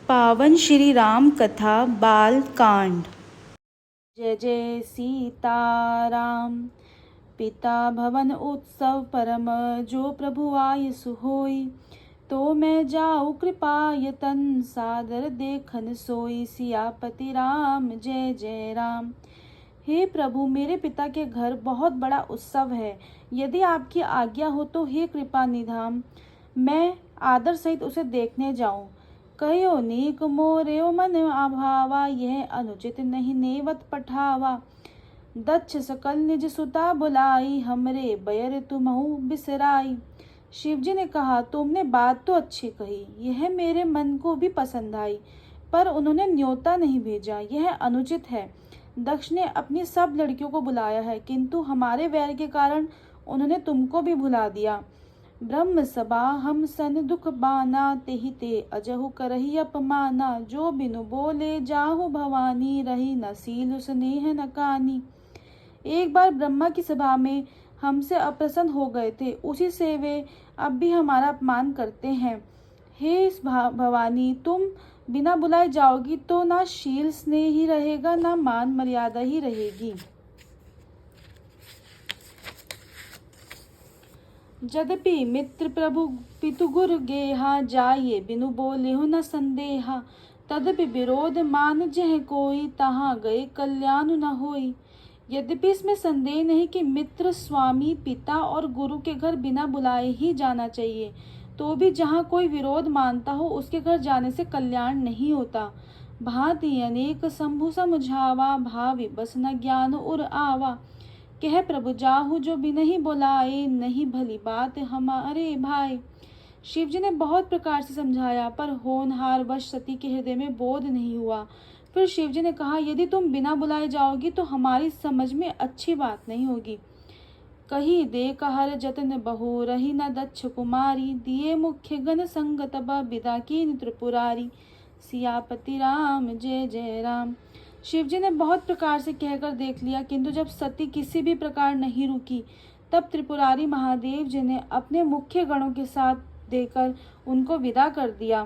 पावन श्री राम कथा बाल कांड। जय जय सीताराम। पिता भवन उत्सव परम, जो प्रभु आय सुहोई। तो मैं जाऊँ कृपा यतन, सादर देखन सोई। सियापति राम जय जय राम। हे प्रभु, मेरे पिता के घर बहुत बड़ा उत्सव है। यदि आपकी आज्ञा हो तो हे कृपा निधान, मैं आदर सहित उसे देखने जाऊं। कहो नीक मोरेओ मन अभावा, यह अनुचित नहीं नेवत पठावा। दक्ष सकल निज सुता बुलाई, हमरे बयर तुमहु बिसराई। शिवजी ने कहा, तुमने बात तो अच्छी कही, यह मेरे मन को भी पसंद आई, पर उन्होंने न्योता नहीं भेजा, यह अनुचित है। दक्ष ने अपनी सब लड़कियों को बुलाया है, किंतु हमारे वैर के कारण उन्होंने तुमको भी भुला दिया। ब्रह्म सभा हम सन दुख बाना, तेहि ते अजहु करही अपमाना। जो बिनु बोले जाहु भवानी, रही न सील स्नेह न कानी। एक बार ब्रह्मा की सभा में हमसे अप्रसन्न हो गए थे, उसी से वे अब भी हमारा अपमान करते हैं। हे भवानी, तुम बिना बुलाए जाओगी तो ना शील स्नेह ही रहेगा, ना मान मर्यादा ही रहेगी। यद्यपि मित्र प्रभु पितु गुरु गेहा, जाइए बिनु बोले हो न संदेहा। तदपि विरोध मान जह कोई, तहाँ गए कल्याण न होई। यद्यपि इसमें संदेह नहीं कि मित्र, स्वामी, पिता और गुरु के घर बिना बुलाए ही जाना चाहिए, तो भी जहाँ कोई विरोध मानता हो उसके घर जाने से कल्याण नहीं होता। भांति अनेक शंभु समझावा, भावी बस न ज्ञान उर आवा। कह प्रभु जाहु जो बिनहि बुलाए, नहीं भली बात हमारे भाई। शिव जी ने बहुत प्रकार से समझाया, पर होनहार वश सती के हृदय में बोध नहीं हुआ। फिर शिव जी ने कहा, यदि तुम बिना बुलाए जाओगी तो हमारी समझ में अच्छी बात नहीं होगी। कही दे कहर जतन बहु, रही न दक्ष कुमारी। दिए मुख्य गण संग तब, विदा कीन त्रिपुरारी। सियापति राम जय जय राम। शिवजी ने बहुत प्रकार से कहकर देख लिया, किंतु जब सती किसी भी प्रकार नहीं रुकी, तब त्रिपुरारी महादेव जी ने अपने मुख्य गणों के साथ देकर उनको विदा कर दिया।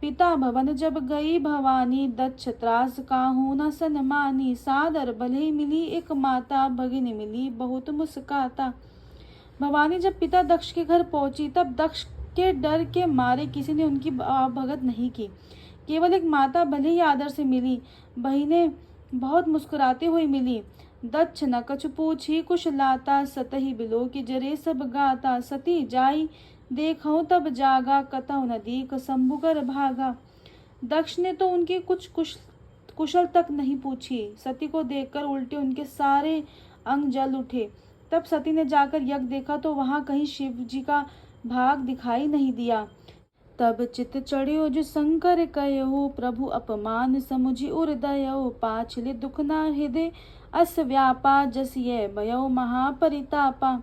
पिता भवन जब गई भवानी, दक्ष त्रास काहू न सनमानी। सादर भले मिली एक माता, भगिनी मिली बहुत मुस्काता। भवानी जब पिता दक्ष के घर पहुंची, तब दक्ष के डर के मारे किसी ने उनकी भगत नहीं की। केवल एक माता भले ही आदर से मिली, बहिनें बहुत मुस्कुराती हुई मिली। दक्ष न कछु पूछी कुशलाता, सतही बिलो की जरे सब गाता। सती जाई देखऊं तब जागा, कतहु न दीख शंभु कर भागा। दक्ष ने तो उनकी कुछ कुशल तक नहीं पूछी। सती को देखकर उल्टे उनके सारे अंग जल उठे। तब सती ने जाकर यज्ञ देखा तो वहां कहीं शिव जी का भाग दिखाई नहीं दिया। तब चित चढ़ियो जो शंकर कहो, प्रभु अपमान समुझि उर्दयो। पाछले दुख ना हृदय अस व्यापा, जस ये भयो महापरितापा।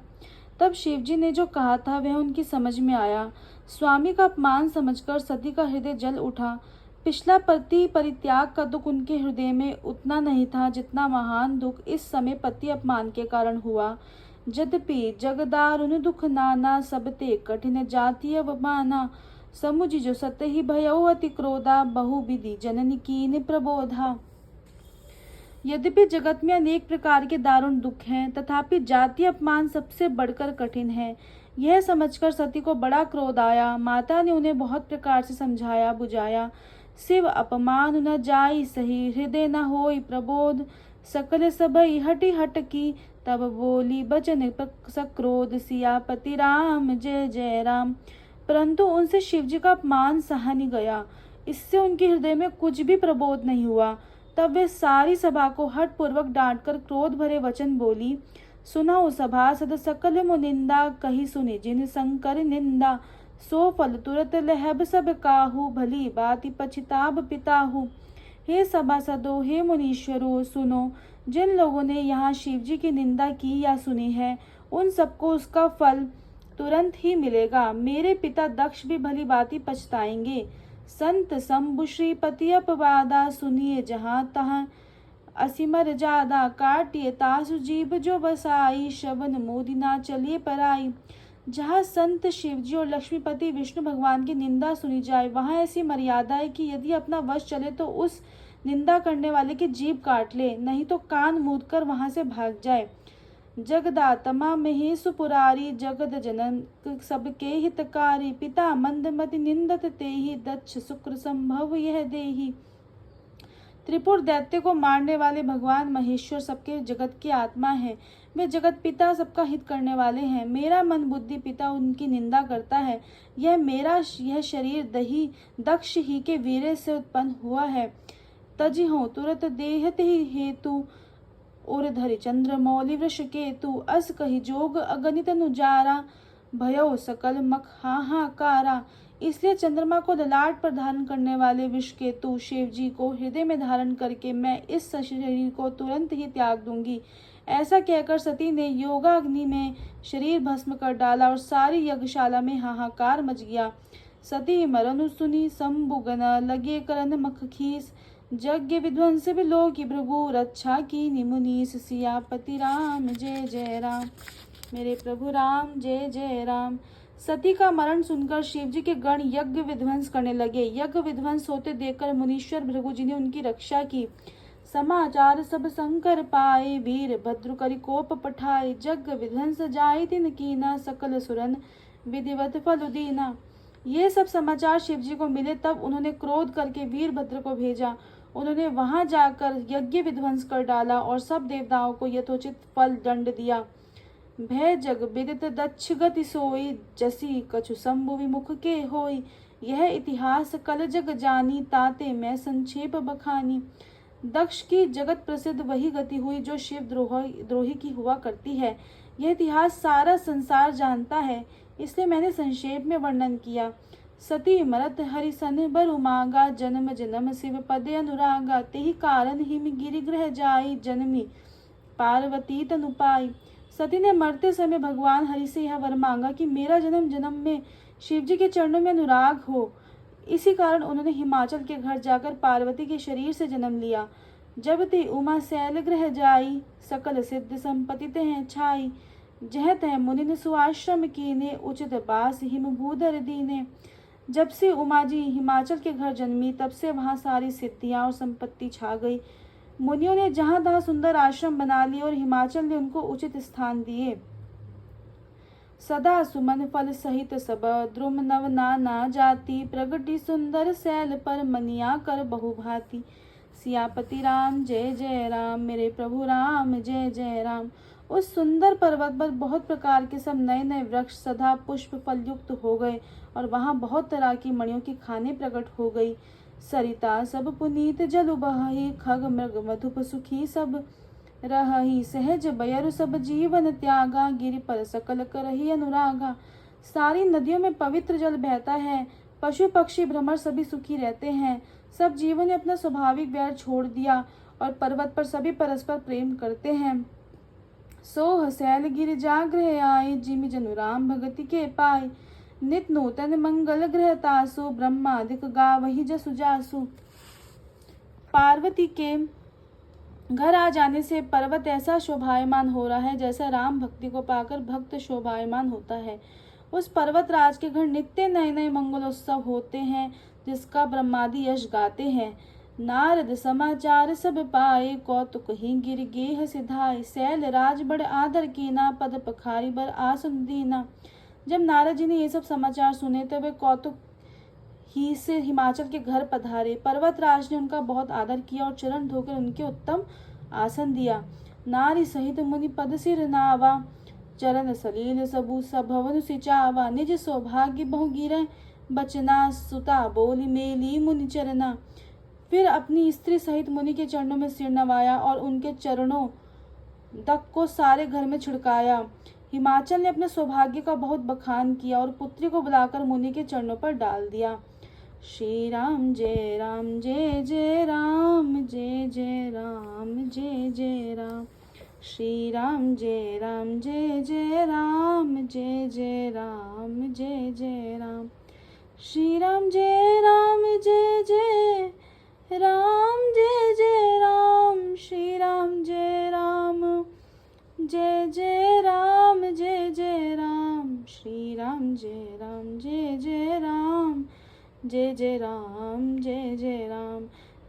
तब शिवजी ने जो कहा था वह उनकी समझ में आया। स्वामी का अपमान समझकर सती का हृदय जल उठा। पिछला पति परित्याग का दुख उनके हृदय में उतना नहीं था जितना महान दुख इस समय पति अपमान के कारण हुआ। यद्यपि जगदारुण दुख नाना, सबते कठिन जाति अवमाना। समुझि जो सतहि भयउ अति क्रोधा, बहु विधि जननी कीन प्रबोधा। यद्यपि जगत में अनेक प्रकार के दारुण दुख हैं, तथापि जाति अपमान सबसे बढ़कर कठिन है। यह समझकर सती को बड़ा क्रोध आया। माता ने उन्हें बहुत प्रकार से समझाया बुझाया। शिव अपमान न जाई सही, हृदय न होई प्रबोध। सकल सबई हटि हट की, तब बोली बचन सक्रोध। सियापति राम जय जय राम। परंतु उनसे शिवजी का अपमान सहा नहीं गया। इससे उनके हृदय में कुछ भी प्रबोध नहीं हुआ। तब वे सारी सभा को हठ पूर्वक डांटकर क्रोध भरे वचन बोली। सुनहु सभासद सकल मुनिंदा, कही सुनि जिन शंकर निंदा। सो फल तुरत लहब सब काहू, भली बाति पछिताब पिताहू। हे सभासदों, हे मुनीश्वरों, सुनो। जिन लोगों ने यहाँ शिवजी की निंदा की या सुनी है, उन सबको उसका फल तुरंत ही मिलेगा। मेरे पिता दक्ष भी भली बाती पछताएंगे। संत शंभु श्रीपति अपवादा, सुनिए जहाँ तहाँ असीमर जादा। काटिए तासु जीव जो बसाई, श्रवण मोदी ना चलिए पराई। जहाँ संत शिवजी और लक्ष्मीपति विष्णु भगवान की निंदा सुनी जाए, वहाँ ऐसी मर्यादा है कि यदि अपना वश चले तो उस निंदा करने वाले की जीभ काट ले, नहीं तो कान मूंद कर वहां से भाग जाए। जगदात्मा महेशु पुरारी, जगद जनक सबके हितकारी, पिता मंदमति निंदत तेहि, दक्ष शुक्र संभव यह देहि। त्रिपुर दैत्य को मारने वाले भगवान महेश्वर सबके जगत की आत्मा है। वे जगत पिता सबका हित करने वाले हैं। मेरा मन बुद्धि पिता उनकी निंदा करता है। यह शरीर दही दक्ष ही के वीर्य से उत्पन्न हुआ है। तजी हो तुरत देहत ही हेतु, और धरि चंद्र मौलि वृष केतु, अस कही जोग अगणित नुजारा, भयो सकल मख हाहाकारा। इसलिए चंद्रमा को ललाट पर धारण करने वाले विषकेतु शिव जी को हृदय में धारण करके मैं इस शरीर को तुरंत ही त्याग दूंगी। ऐसा कहकर सती ने योगाग्नि में शरीर भस्म कर डाला और सारी यज्ञशाला में हाहाकार मच गया। सती मरनु सुनी शंभुगन, लगे करन मख खीस, यज्ञ विध्वंस बिलो की भृगु, रक्षा की निमुनीस। सियापति राम जय जय राम, मेरे प्रभु राम जय जय राम। सती का मरण सुनकर शिवजी के गण यज्ञ विध्वंस करने लगे। यज्ञ विध्वंस होते देखकर मुनीश्वर भृगु जी ने उनकी रक्षा की। समाचार सब शंकर पाए, वीर भद्र करि कोप पठाए, यज्ञ विध्वंस जाय तिन कीना, सकल सुरन विधिवत फल दीना। ये सब समाचार शिवजी को मिले तब उन्होंने क्रोध करके वीरभद्र को भेजा। उन्होंने वहां जाकर यज्ञ विध्वंस कर डाला और सब देवताओं को यथोचित फल दंड दिया। भय जग विदित दक्ष गति सोई, जसी कछु शंभु विमुख के होई। यह इतिहास कल जग जानी, ताते मैं संक्षेप बखानी। दक्ष की जगत प्रसिद्ध वही गति हुई जो शिव द्रोही की हुआ करती है। यह इतिहास सारा संसार जानता है, इसलिए मैंने संक्षेप में वर्णन किया। सती मरत हरि सन बरु मांगा, जन्म जन्म शिव पदे अनुरागा। तेहि कारण हिम गिरिगृह जाई, जन्मी पार्वती तनु पाई। सती ने मरते समय भगवान हरि से यह वर मांगा कि मेरा जन्म जन्म में शिवजी के चरणों में अनुराग हो। इसी कारण उन्होंने हिमाचल के घर जाकर पार्वती के शरीर से जन्म लिया। जब ते उमा शैल गृह जाई, सकल सिद्ध संपत्ति हैं छाई। जह तह मुनिन सुआश्रम कीने, उचित बास हिम भूधर दीने। जब से उमा जी हिमाचल के घर जन्मी तब से वहां सारी सिद्धियां और संपत्ति छा गई। मुनियों ने जहां तहां सुंदर आश्रम बना लिए और हिमाचल ने उनको उचित स्थान दिए। सदा सुमन फल सहित सब, द्रुम नव नाना जाति। प्रगति सुंदर सैल पर, मनिया कर बहुभांति। सियापति राम जय जय राम, मेरे प्रभु राम जय जय राम। उस सुंदर पर्वत पर बहुत प्रकार के सब नए नए वृक्ष सदा पुष्प फल युक्त हो गए और वहां बहुत तरह की मणियों की खाने प्रकट हो गई। सरिता सब पुनीत जलु बहहि, खग मृग मधुप सुखी सब रहहि। सहज बयरु सब जीवन त्यागा, गिरि पर सकल करहि अनुरागा। सारी नदियों में पवित्र जल बहता है, पशु पक्षी भ्रमर सभी सुखी रहते हैं। सब जीवों ने अपना स्वाभाविक बैर छोड़ दिया और पर्वत पर सभी परस्पर प्रेम करते हैं। सोह सैल गिर जागृह आए, जिमि जनु राम भगति के पाए। नित नूतन मंगल ग्रह तासु, ब्रह्मादिक गावहि जसु जासु। पार्वती के घर आ जाने से पर्वत ऐसा शोभायमान हो रहा है जैसा राम भक्ति को पाकर भक्त शोभायमान होता है। उस पर्वत राज के घर नित्य नए नए मंगलोत्सव होते हैं, जिसका ब्रह्मादि यश गाते हैं। नारद समाचार सब पाए, कौतुक ही गिर गेह सिधाए। सैल राज बड़ आदर कीना, पद पखारी बर आसन दीना। जब नारद जी ने ये सब समाचार सुने तो वे कौतुक ही से हिमाचल के घर पधारे। पर्वतराज ने उनका बहुत आदर किया और चरण धोकर उनके उत्तम आसन दिया। नारी सहित मुनि पद सिर नावा, चरण सलील सबु सभवन सिचावा। निज सौभाग्य बहु गिरे, बचना सुता बोली मेली मुनि चरना। फिर अपनी स्त्री सहित मुनि के चरणों में सिर नवाया और उनके चरणों तक को सारे घर में छिड़काया। हिमाचल ने अपने सौभाग्य का बहुत बखान किया और पुत्री को बुलाकर मुनि के चरणों पर डाल दिया। श्री राम जय राम जय जय राम, जय जय राम जय जय राम। श्री राम जय राम जय जय राम, जय जय राम जय जय राम। श्री राम जय राम जय जय राम, जय जय राम। श्री राम जय राम जय जय राम, जय जय राम। श्री राम जय राम जय जय राम जय जय राम जय जय राम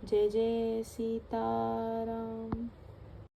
जय जय सीताराम।